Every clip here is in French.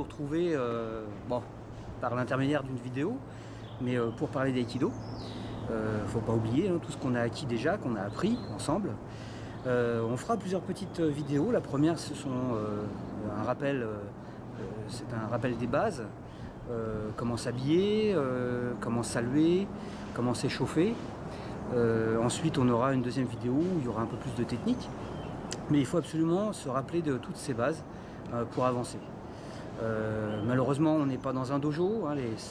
retrouver bon, par l'intermédiaire d'une vidéo, mais pour parler d'aïkido. Faut pas oublier tout ce qu'on a acquis déjà, qu'on a appris ensemble. On fera plusieurs petites vidéos. La première, ce sont un rappel, c'est un rappel des bases. Comment s'habiller, comment saluer, comment s'échauffer. Ensuite, on aura une deuxième vidéo où il y aura un peu plus de technique. Mais il faut absolument se rappeler de toutes ces bases pour avancer. Malheureusement, on n'est pas dans un dojo,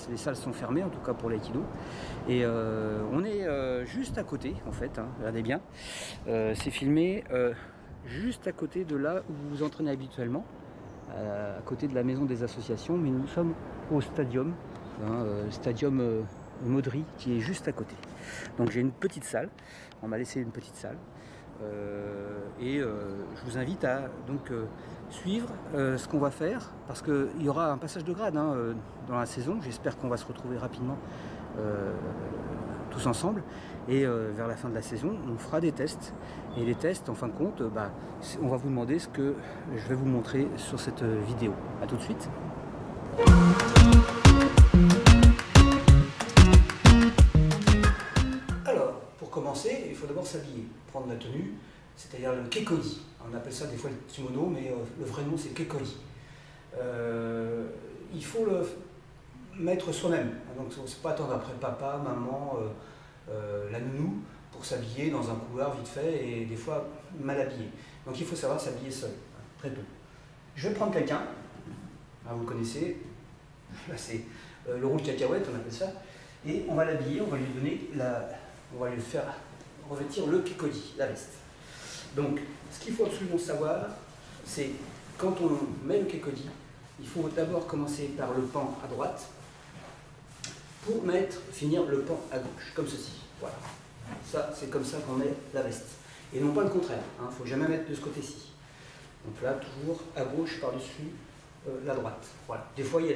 les salles sont fermées, en tout cas pour l'aïkido. Et on est juste à côté, en fait, regardez bien. C'est filmé juste à côté de là où vous vous entraînez habituellement, à côté de la maison des associations, mais nous sommes au stadium, stadium Maudry, qui est juste à côté. Donc j'ai une petite salle, on m'a laissé une petite salle. Je vous invite à donc suivre ce qu'on va faire, parce qu'il y aura un passage de grade dans la saison. J'espère qu'on va se retrouver rapidement tous ensemble, et vers la fin de la saison on fera des tests, et les tests en fin de compte on va vous demander ce que je vais vous montrer sur cette vidéo. A tout de suite. Alors, pour commencer, il faut d'abord s'habiller, prendre la tenue, c'est-à-dire le kekoi. On appelle ça des fois le kimono, mais le vrai nom c'est kekoi. Il faut le mettre soi-même, donc c'est pas attendre après papa, maman, la nounou pour s'habiller dans un couloir vite fait, et des fois mal habillé. Donc il faut savoir s'habiller seul, très tôt. Je vais prendre quelqu'un, vous connaissez, là c'est le roux de cacahuète, on appelle ça, et on va l'habiller, on va lui donner on va lui faire revêtir le kekoi, la veste. Donc, ce qu'il faut absolument savoir, c'est quand on met le kekoi, il faut d'abord commencer par le pan à droite pour finir le pan à gauche, comme ceci. Voilà. Ça, c'est comme ça qu'on met la veste. Et non pas le contraire, il ne faut jamais mettre de ce côté-ci. Donc là, toujours à gauche par-dessus la droite. Voilà. Des fois, il y a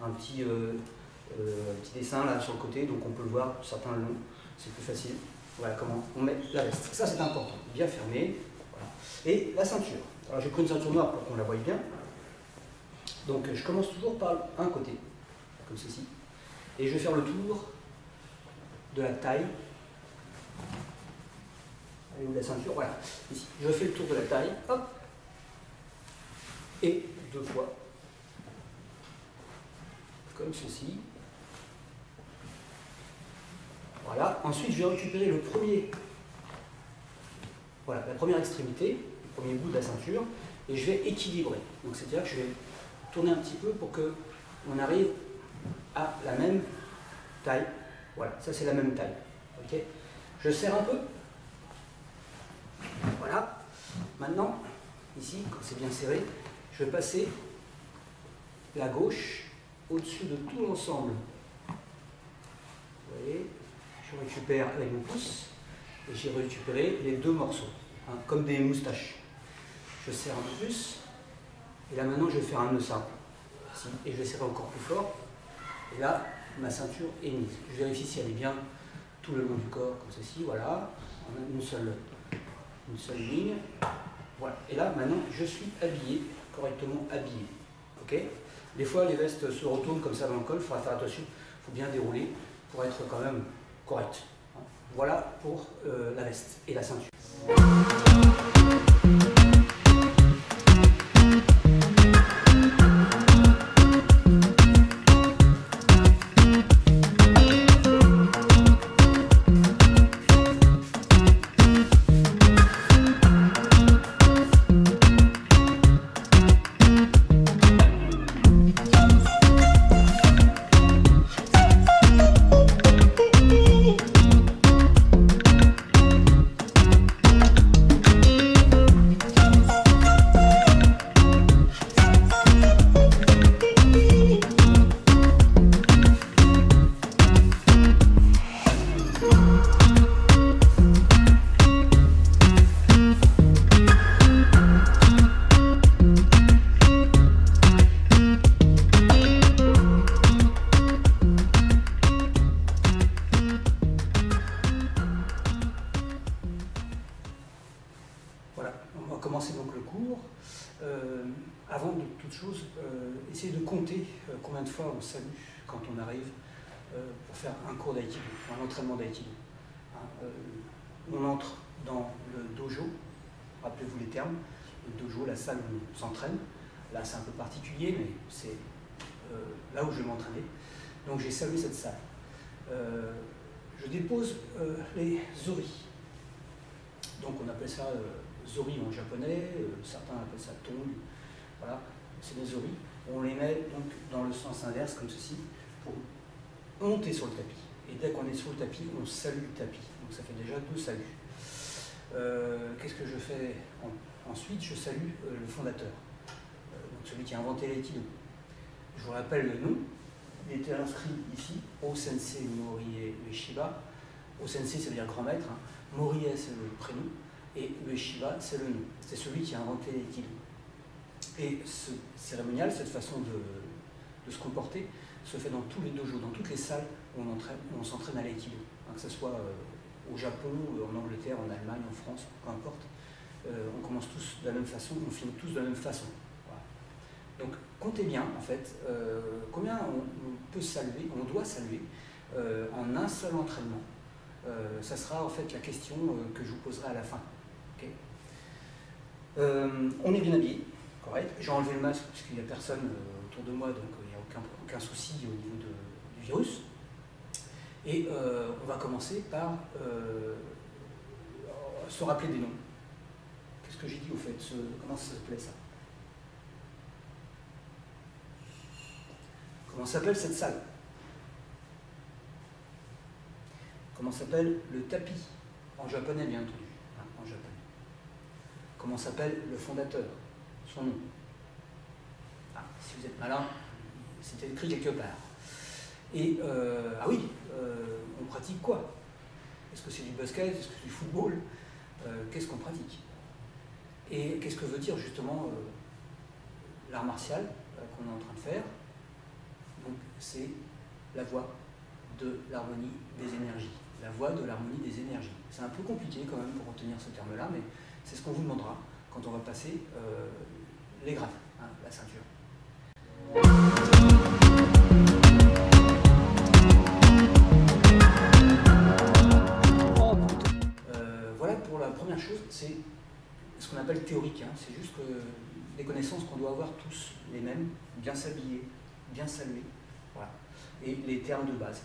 un petit dessin là sur le côté, donc on peut le voir, certains le long, c'est plus facile. Voilà comment on met la veste. Ça, c'est important, bien fermé. Voilà. Et la ceinture. Alors, j'ai pris une ceinture noire pour qu'on la voie bien. Donc, je commence toujours par un côté, comme ceci. Et je vais faire le tour de la taille. Elle est où la ceinture? Voilà, ici. Je fais le tour de la taille, hop, et 2 fois, comme ceci. Voilà. Ensuite, je vais récupérer la première extrémité, le premier bout de la ceinture, et je vais équilibrer. Donc, c'est-à-dire que je vais tourner un petit peu pour qu'on arrive à la même taille. Voilà, ça c'est la même taille. Okay. Je serre un peu. Voilà. Maintenant, ici, quand c'est bien serré, je vais passer la gauche au-dessus de tout l'ensemble. Vous voyez, je récupère avec mon pouce et j'ai récupéré les 2 morceaux, comme des moustaches. Je serre un peu plus, et là maintenant je vais faire un nœud simple, ici, et je vais serrer encore plus fort, et là ma ceinture est mise. Je vérifie si elle est bien tout le long du corps, comme ceci, voilà, on a une seule ligne, voilà, et là maintenant je suis habillé, correctement habillé, ok. Des fois les vestes se retournent comme ça dans le col, il faudra faire attention, il faut bien dérouler pour être quand même correct. Voilà pour la veste et la ceinture. va commencer donc le cours. Avant de toute chose, essayez de compter combien de fois on salue quand on arrive pour faire un cours d'aïkido, un entraînement d'aïkido. On entre dans le dojo, rappelez-vous les termes, le dojo, la salle où on s'entraîne. Là c'est un peu particulier, mais c'est là où je vais m'entraîner. Donc j'ai salué cette salle. Je dépose les zori. Donc on appelle ça zori en japonais, certains appellent ça tong. Voilà, c'est des zori. On les met donc dans le sens inverse comme ceci pour monter sur le tapis. Et dès qu'on est sur le tapis, on salue le tapis. Donc ça fait déjà 2 saluts. Qu'est-ce que je fais ensuite? Je salue le fondateur, donc celui qui a inventé l'aïkido. Je vous rappelle le nom. Il était inscrit ici, O-sensei Morie Ueshiba. O-sensei, ça veut dire grand maître. Morie, c'est le prénom. Et Ueshiba, c'est le nom. C'est celui qui a inventé l'aïkido. Et ce cérémonial, cette façon de se comporter, se fait dans tous les dojos, dans toutes les salles où on s'entraîne à l'aïkido. Que ce soit au Japon, en Angleterre, en Allemagne, en France, peu importe. On commence tous de la même façon, on finit tous de la même façon. Voilà. Donc comptez bien, en fait, combien on peut saluer, on doit saluer en un seul entraînement. Ça sera en fait la question que je vous poserai à la fin. Okay. On est bien habillé, correct. J'ai enlevé le masque parce qu'il n'y a personne autour de moi, donc il n'y a aucun souci au niveau du virus. Et on va commencer par se rappeler des noms. Qu'est-ce que j'ai dit au fait? Comment ça s'appelait ça? Comment s'appelle cette salle? Comment s'appelle le tapis? En japonais, bien entendu. En japonais. Comment s'appelle le fondateur? Son nom. Si vous êtes malin, c'était écrit quelque part. Et, ah oui, on pratique quoi? Est-ce que c'est du basket? Est-ce que c'est du football? Qu'est-ce qu'on pratique? Et qu'est-ce que veut dire justement l'art martial qu'on est en train de faire? Donc c'est la voie de l'harmonie des énergies. La voie de l'harmonie des énergies. C'est un peu compliqué quand même pour retenir ce terme-là, mais c'est ce qu'on vous demandera quand on va passer les grades, la ceinture. Voilà pour la première chose, c'est ce qu'on appelle théorique. C'est juste que les connaissances qu'on doit avoir tous les mêmes, bien s'habiller, bien saluer, voilà, et les termes de base.